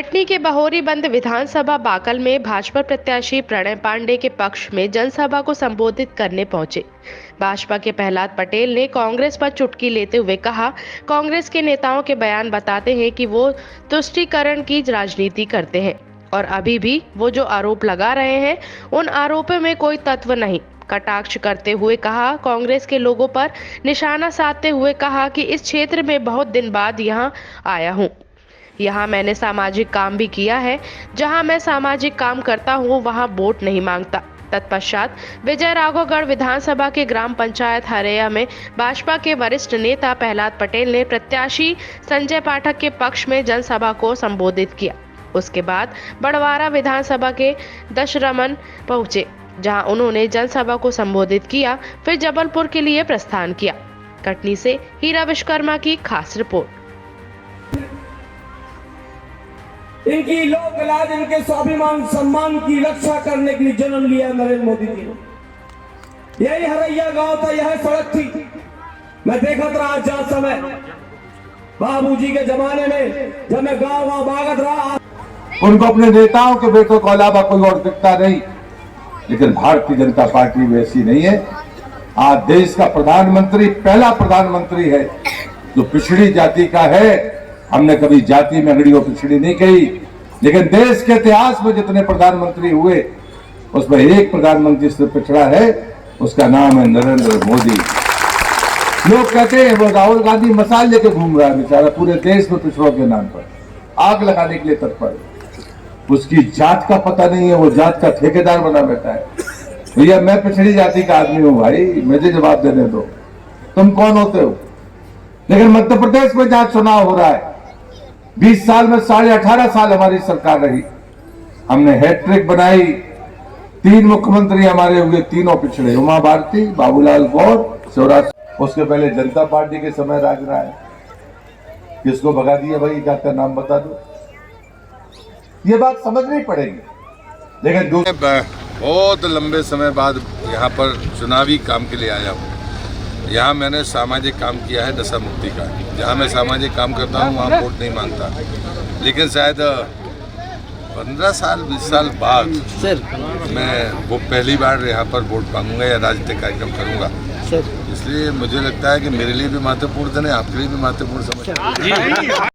कटनी के बहोरीबंद विधानसभा बाकल में भाजपा प्रत्याशी प्रणय पांडे के पक्ष में जनसभा को संबोधित करने पहुंचे। भाजपा के प्रहलाद पटेल ने कांग्रेस पर चुटकी लेते हुए कहा, कांग्रेस के नेताओं के बयान बताते हैं कि वो तुष्टीकरण की राजनीति करते हैं और अभी भी वो जो आरोप लगा रहे हैं उन आरोपों में कोई तत्व नहीं। कटाक्ष करते हुए कहा, कांग्रेस के लोगों पर निशाना साधते हुए कहा कि इस क्षेत्र में बहुत दिन बाद यहां आया हूं। यहाँ मैंने सामाजिक काम भी किया है। जहाँ मैं सामाजिक काम करता हूँ वहाँ वोट नहीं मांगता। तत्पश्चात विजय राघवगढ़ विधानसभा के ग्राम पंचायत हरैया में भाजपा के वरिष्ठ नेता प्रहलाद पटेल ने प्रत्याशी संजय पाठक के पक्ष में जनसभा को संबोधित किया। उसके बाद बड़वारा विधानसभा के दशरमन पहुंचे, जहां उन्होंने जनसभा को संबोधित किया, फिर जबलपुर के लिए प्रस्थान किया। कटनी से हीरा विश्वकर्मा की खास रिपोर्ट। इनकी लोक लाज, इनके स्वाभिमान सम्मान की रक्षा करने के लिए जन्म लिया नरेंद्र मोदी जी ने। यही हरैया गांव था, यह सड़क थी। मैं देखा था जहाँ समय बाबूजी के जमाने में जब मैं गांव भागत रहा, उनको अपने नेताओं के बेटों को अलावा कोई और दिखता नहीं। लेकिन भारतीय जनता पार्टी वैसी नहीं है। आज देश का प्रधानमंत्री पहला प्रधानमंत्री है जो पिछड़ी जाति का है। हमने कभी जाति में अंगड़ियों पिछड़ी नहीं कही, लेकिन देश के इतिहास में जितने प्रधानमंत्री हुए उसमें एक प्रधानमंत्री से पिछड़ा है, उसका नाम है नरेंद्र मोदी। लोग कहते हैं वो राहुल गांधी मसाल लेके घूम रहा है बेचारा, पूरे देश में पिछड़ों के नाम पर आग लगाने के लिए तत्पर है। उसकी जात का पता नहीं है, वो जात का ठेकेदार बना बैठा है। भैया मैं पिछड़ी जाति का आदमी हूँ भाई, मुझे जवाब देने दो, तुम कौन होते हो। लेकिन मध्य प्रदेश में जहां चुनाव हो रहा है, 20 साल में 18.5 साल हमारी सरकार रही, हमने हैट्रिक बनाई। 3 मुख्यमंत्री हमारे हुए, तीनों पिछड़े, उमा भारती, बाबूलाल गौर, शिवराज। उसके पहले जनता पार्टी के समय राज रहा है। किसको भगा दिया भाई, क्या नाम बता दो। ये बात समझनी पड़ेगी। लेकिन बहुत लंबे समय बाद यहाँ पर चुनावी काम के लिए आया हूँ। यहाँ मैंने सामाजिक काम किया है नशा मुक्ति का। जहाँ मैं सामाजिक काम करता हूँ वहाँ वोट नहीं मांगता, लेकिन शायद 15 साल 20 साल बाद मैं वो पहली बार यहाँ पर वोट मांगूंगा या राजनीतिक कार्यक्रम करूँगा। इसलिए मुझे लगता है कि मेरे लिए भी महत्वपूर्ण दिन है, आपके लिए भी महत्वपूर्ण समय।